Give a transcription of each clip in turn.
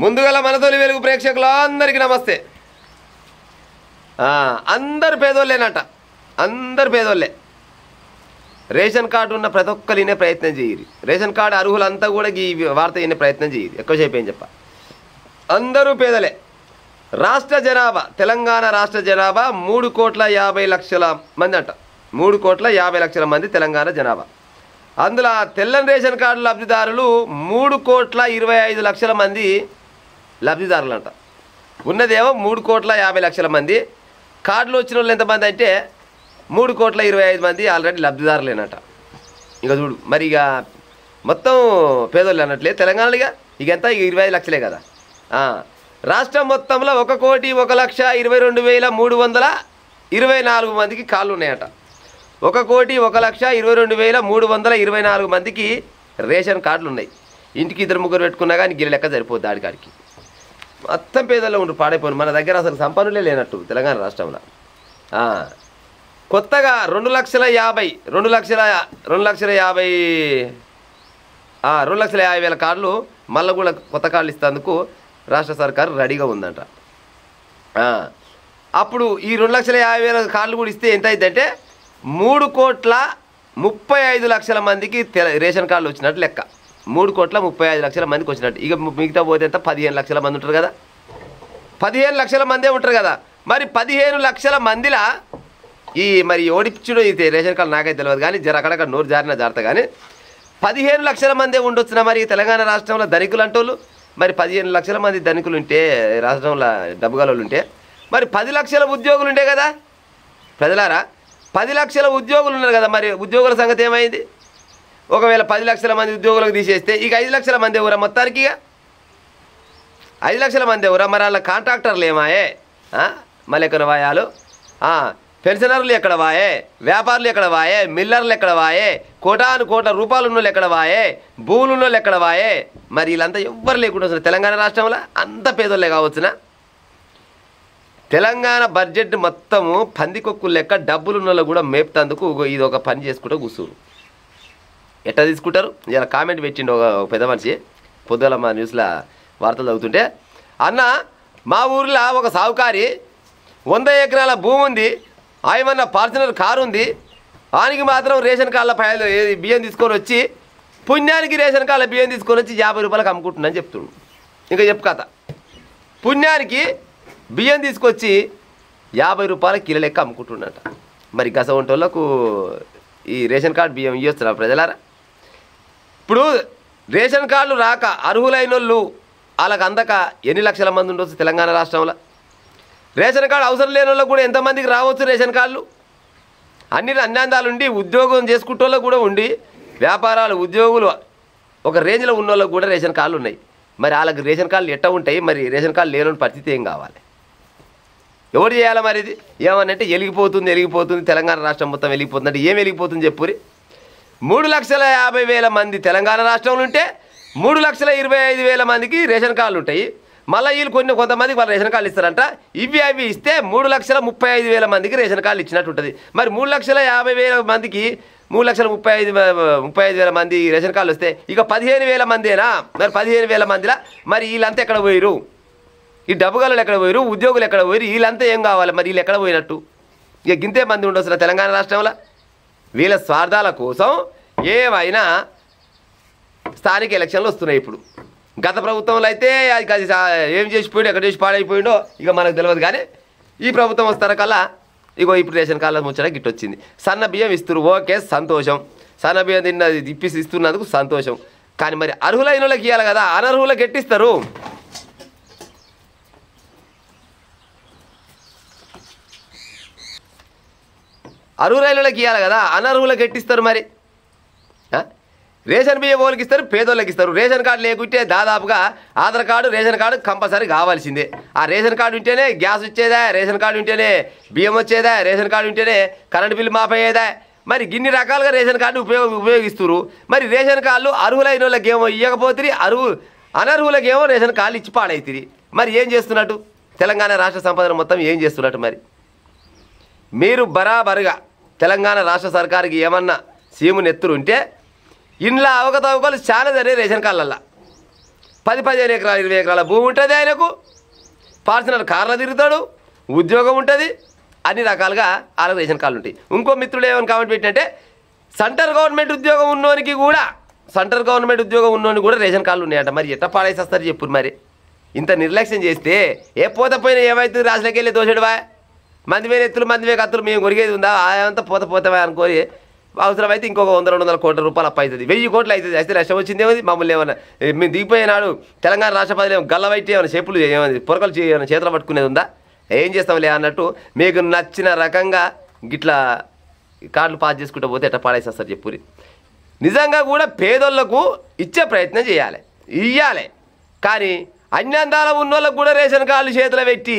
ముందుగల మన తొలి వెలుగు ప్రేక్షకులు అందరికీ నమస్తే. అందరు పేదోళ్ళేనట, అందరు పేదోళ్ళే. రేషన్ కార్డు ఉన్న ప్రతి ఒక్కరు వినే ప్రయత్నం చేయరు. రేషన్ కార్డు అర్హులంతా కూడా ఈ వార్త వినే ప్రయత్నం చేయరు. ఎక్కువసేపు ఏం చెప్ప, అందరూ పేదలే. రాష్ట్ర జనాభా, తెలంగాణ రాష్ట్ర జనాభా 3,50,00,000 మంది అంట. 3,50,00,000 మంది తెలంగాణ జనాభా. అందులో తెల్లని రేషన్ కార్డు లబ్ధిదారులు 3,25,00,000 మంది లబ్ధిదారులు అంట. ఉన్నదేమో 3,50,00,000 మంది. కార్డులు వచ్చిన వాళ్ళు ఎంతమంది అంటే 3,25,00,000 మంది ఆల్రెడీ లబ్ధిదారులేనట. ఇక చూడు మరి, ఇక మొత్తం పేదోళ్ళు అన్నట్లే తెలంగాణలో. ఇక ఎంత, 25 లక్షలే కదా. రాష్ట్రం మొత్తంలో 1,01,22,324 మందికి కార్డులు ఉన్నాయట. 1,01,22,324 మందికి రేషన్ కార్డులు ఉన్నాయి. ఇంటికి 2-3 పెట్టుకున్నా కానీ గిరి లెక్క సరిపోద్ది. ఆడికాడికి మొత్తం పేదల్లో ఉండు పాడైపోయింది. మన దగ్గర అసలు సంపన్నులే లేనట్టు తెలంగాణ రాష్ట్రంలో. కొత్తగా 2,50,000 కార్డులు మళ్ళీ కూడా కొత్త కార్డులు ఇస్తేందుకు రాష్ట్ర సర్కారు రెడీగా ఉందంట. అప్పుడు ఈ 2,50,000 కార్డులు కూడా ఇస్తే ఎంత అవుతుందంటే 3,35,00,000 మందికి రేషన్ కార్డులు వచ్చినట్టు లెక్క. 3,35,00,000 మందికి వచ్చినట్టు. ఇక మిగతా పోతే ఎంత, 15 లక్షల మంది ఉంటారు కదా. 15 లక్షల మందే ఉంటారు కదా. మరి 15 లక్షల మందిలా ఈ మరి ఓడిపించడం ఇది రేషన్ కార్డు నాకైతే తెలియదు కానీ అక్కడక్కడ నోరు జారిన కానీ 15 లక్షల మందే ఉండొచ్చునా మరి తెలంగాణ రాష్ట్రంలో ధనికులు అంటోళ్ళు. మరి 15 లక్షల మంది ధనికులు ఉంటే, రాష్ట్రంలో డబ్బుగాలు ఉంటే, మరి 10 లక్షల ఉద్యోగులు ఉండే కదా ప్రజలారా. 10 లక్షల ఉద్యోగులు ఉన్నారు కదా. మరి ఉద్యోగుల సంగతి ఏమైంది? ఒకవేళ 10 లక్షల మంది ఉద్యోగులకు తీసేస్తే ఇక 5 లక్షల మంది ఎవరా మొత్తానికి? ఇక 5 లక్షల మంది ఎవరా? మరి వాళ్ళ కాంట్రాక్టర్లు ఏమాయే, మళ్ళీ ఎక్కడ వాయాలు, పెన్షనర్లు ఎక్కడ వాయే, వ్యాపారులు ఎక్కడ వాయే, మిల్లర్లు ఎక్కడ వాయే, కోట్ల రూపాయలు ఉన్నోళ్ళు ఎక్కడ వాయే, భూములు ఉన్నోళ్ళు ఎక్కడ వాయే? మరి వీళ్ళంతా ఎవ్వరు లేకుండా వస్తున్నారు తెలంగాణ రాష్ట్రంలో. అంత పేదోళ్ళే కావచ్చునా? తెలంగాణ బడ్జెట్ మొత్తము పందికొక్కులు లెక్క డబ్బులు ఉన్నోళ్ళు కూడా మేపుతందుకు ఇది ఒక పని చేసుకుంటూ కూర్చురు. ఎట్లా తీసుకుంటారు? ఇలా కామెంట్ పెట్టిండు ఒక పెద్ద మనిషి పొద్దుల మా న్యూస్లో వార్తలు చదువుతుంటే, అన్న మా ఊర్లో ఒక సావుకారి 100 ఎకరాల భూమి ఉంది, ఆయమన్న ఫార్చునర్ కారు ఉంది, ఆయనకి మాత్రం రేషన్ కార్డుల బియ్యం తీసుకొని వచ్చి పుణ్యానికి రేషన్ కార్డుల బియ్యం తీసుకొని వచ్చి 50 రూపాయలకు అమ్ముకుంటున్నాను చెప్తుండు. ఇంకా చెప్పు కథ. పుణ్యానికి బియ్యం తీసుకొచ్చి 50 రూపాయల కిలో లెక్క అమ్ముకుంటున్నట. మరి గస వంటోళ్ళకు ఈ రేషన్ కార్డు బియ్యం ఇవ్వచ్చురా ప్రజలారా? ఇప్పుడు రేషన్ కార్డులు రాక అర్హులైన వాళ్ళు వాళ్ళకి అందక ఎన్ని లక్షల మంది ఉండొచ్చు తెలంగాణ రాష్ట్రంలో? రేషన్ కార్డు అవసరం లేని వాళ్ళకు కూడా ఎంతమందికి రావచ్చు రేషన్ కార్డులు? అన్ని అందాలు ఉండి ఉద్యోగం చేసుకుంటోళ్ళకు కూడా ఉండి వ్యాపారాలు ఉద్యోగులు ఒక రేంజ్లో ఉన్న వాళ్ళకు కూడా రేషన్ కార్డులు ఉన్నాయి. మరి వాళ్ళకి రేషన్ కార్డులు ఎట్లా ఉంటాయి? మరి రేషన్ కార్డు లేని పరిస్థితి ఏం కావాలి? ఎవరు చేయాలి మరి? ఇది ఏమనంటే వెలిగిపోతుంది తెలంగాణ రాష్ట్రం మొత్తం వెలిగిపోతుంది అంటే ఏం వెలిగిపోతుంది చెప్పురి? 3,50,000 మంది తెలంగాణ రాష్ట్రంలో ఉంటే 3,25,000 మందికి రేషన్ కార్డులు ఉంటాయి. మళ్ళీ వీళ్ళు కొంతమందికి వాళ్ళు రేషన్ కార్డులు ఇస్తారంట. అవి ఇస్తే 3,35,000 మందికి రేషన్ కార్డులు ఇచ్చినట్టు ఉంటుంది. మరి 3,50,000 మందికి 3,35,000 మంది రేషన్ కార్డులు వస్తే ఇక 15,000 మందేనా? మరి 15,000 మందిలా మరి వీళ్ళంతా ఎక్కడ పోయిరు? ఈ డబ్బుగాళ్ళు ఎక్కడ పోయిరు? ఉద్యోగులు ఎక్కడ పోయిరు? వీళ్ళంతా ఏం కావాలి? మరి వీళ్ళు ఎక్కడ పోయినట్టు? ఇక గింతే మంది ఉండొచ్చు తెలంగాణ రాష్ట్రంలో. వీళ్ళ స్వార్థాల కోసం ఏమైనా స్థానిక ఎలక్షన్లు వస్తున్నాయి. ఇప్పుడు గత ప్రభుత్వంలో అయితే అది ఏం చేసిపోయిండు, ఎక్కడ చేసి పాడైపోయిండో ఇక మనకు తెలియదు. కానీ ఈ ప్రభుత్వం వస్తారకల్లా ఇగో ఇప్పుడు రేషన్ కార్డుల ముచ్చట గిట్టొచ్చింది. సన్న బియ్యం ఇస్తున్నారు, ఓకే సంతోషం. సన్న బియ్యం ఇస్తున్నందుకు సంతోషం. కానీ మరి అర్హులైన వాళ్ళకి ఇవ్వాలి కదా, అనర్హులకు ఎట్టిస్తారు? అర్హులైన వాళ్ళకి ఇవ్వాలి కదా, అనర్హులకు ఎట్టిస్తారు? మరి రేషన్ బియ్యం వాళ్ళకి ఇస్తారు, పేదోళ్ళకి ఇస్తారు. రేషన్ కార్డు లేకుంటే దాదాపుగా Aadhaar card, ration card compulsory కావాల్సిందే. ఆ రేషన్ కార్డు ఉంటేనే గ్యాస్ వచ్చేదా, రేషన్ కార్డు ఉంటేనే బియ్యం వచ్చేదా, రేషన్ కార్డు ఉంటేనే కరెంటు బిల్లు మాపయ్యేదా. మరి గిన్ని రకాలుగా రేషన్ కార్డు ఉపయోగిస్తారు. మరి రేషన్ కార్డులు అర్హులైన వాళ్ళకి ఏమో ఇవ్వకపోతే అనర్హులకేమో రేషన్ కార్డులు ఇచ్చి పాడవుతుంది. మరి ఏం చేస్తున్నట్టు? తెలంగాణ రాష్ట్ర సంపదను మొత్తం ఏం చేస్తున్నట్టు? మరి మీరు బరాబరుగా తెలంగాణ రాష్ట్ర సర్కారుకి ఏమన్నా సీము నెత్తురు ఉంటే ఇంట్లో అవకతవకలు చాలా జరిగే రేషన్ కార్డులల్లో 15 ఎకరాలు 20 ఎకరాల భూమి ఉంటుంది, ఆయనకు పర్సనల్ కార్లో తిరుగుతాడు, ఉద్యోగం ఉంటుంది, అన్ని రకాలుగా వాళ్ళకి రేషన్ కార్డులు ఉంటాయి. ఇంకో మిత్రుడు ఏమైనా కామెంట్ పెట్టినంటే సెంట్రల్ గవర్నమెంట్ ఉద్యోగం ఉన్నోనికి కూడా రేషన్ కార్డులు ఉన్నాయంట. మరి ఎట్లా పాడేసి వస్తారు చెప్పు. మరి ఇంత నిర్లక్ష్యం చేస్తే ఏ పోయినా ఏమైతుంది, రాజులకి వెళ్ళి దోషడువా, మంది వేరే ఎత్తులు మంది వేరే కత్తులు మేము కొరిగేది ఉందా, అదంతా పోతావా అనుకోని అవసరమైతే ఇంకొక 100-200 కోట్ల రూపాయలు అప్పు అవుతుంది, 1000 కోట్లు అవుతుంది. అయితే నష్టం వచ్చిందేమది మమ్మల్ని ఏమన్నా మేము దిగిపోయినాడు తెలంగాణ రాష్ట్ర ప్రజలు గల్లవైతే ఏమైనా చెప్పులు ఏమైనా పొరకలు ఏమైనా చేతులు పట్టుకునేది ఉందా, ఏం చేస్తాంలే అన్నట్టు మీకు నచ్చిన రకంగా గిట్లా కార్డులు పాస్ చేసుకుంటూ పోతే ఎట్లా పాడేసేస్తారు చెప్పురి. నిజంగా కూడా పేదోళ్లకు ఇచ్చే ప్రయత్నం చేయాలి, ఇయ్యాలి. కానీ అన్యందాల ఉన్నోళ్ళకు కూడా రేషన్ కార్డులు చేతులు పెట్టి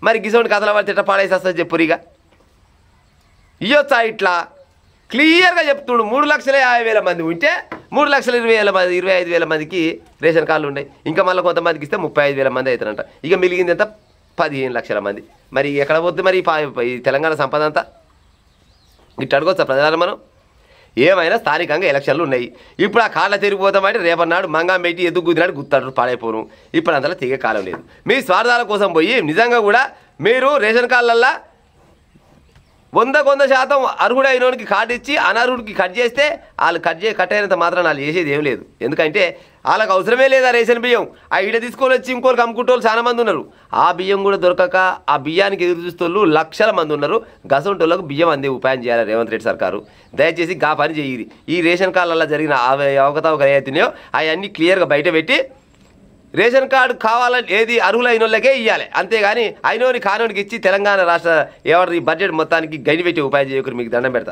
మరి గిసోని కథల పడితే ఎట్లా పాడేసేస్తారు చెప్పురిగా. ఇయ్యొచ్చా ఇట్లా క్లియర్గా చెప్తుండు. 3,50,000 మంది ఉంటే 3,20,000 మందికి రేషన్ కార్డులు ఉన్నాయి. ఇంకా మళ్ళీ కొంతమందికి ఇస్తే 35,000 మంది అవుతారంట. ఇక మిగిలింది ఎంత 15 లక్షల మంది. మరి ఎక్కడ పోతుంది మరి ఈ తెలంగాణ సంపద అంతా? ఇట్లా అడగొచ్చా ప్రజలు? మనం ఏమైనా స్థానికంగా ఎలక్షన్లు ఉన్నాయి. ఇప్పుడు ఆ కాళ్ళ తిరిగిపోతామంటే రేపన్నాడు మంగం పెట్టి ఎదుగు కుదినాడు గుర్తాడు పాడైపోను. ఇప్పుడు అంతలో తిగే కాలం లేదు. మీ స్వార్థాల కోసం పోయి నిజంగా కూడా మీరు రేషన్ కార్డులల్లో 100% అర్హుడైనోనికి కార్డు ఇచ్చి అనర్హుడికి కట్ చేస్తే వాళ్ళు కట్ అయినంత మాత్రం వాళ్ళు చేసేది ఏం లేదు. ఎందుకంటే వాళ్ళకి అవసరమే లేదు ఆ రేషన్ బియ్యం. ఆ ఈడ తీసుకొని వచ్చి ఇంకోరికి అమ్ముకుంటోళ్ళు చాలా మంది ఉన్నారు. ఆ బియ్యం కూడా దొరకక ఆ బియ్యానికి ఎదురు చూస్తోళ్ళు లక్షల మంది ఉన్నారు. గసంటోళ్ళకు బియ్యం అందే ఉపాయం చేయాలి రేవంత్ రెడ్డి సర్కారు. దయచేసి గా పని చేయి. ఈ రేషన్ కార్డులలో జరిగిన అవకతవకలు ఏవైతున్నాయో అవన్నీ క్లియర్గా బయట పెట్టి రేషన్ కార్డు కావాలని ఏది అర్హులైన వాళ్ళకే ఇవ్వాలి. అంతేగాని అయినోని కానోనికి ఇచ్చి తెలంగాణ రాష్ట్ర ఎవరి బడ్జెట్ మొత్తానికి గైని పెట్టి ఉపాయం చేయకూడదు. మీకు దండం పెడతా.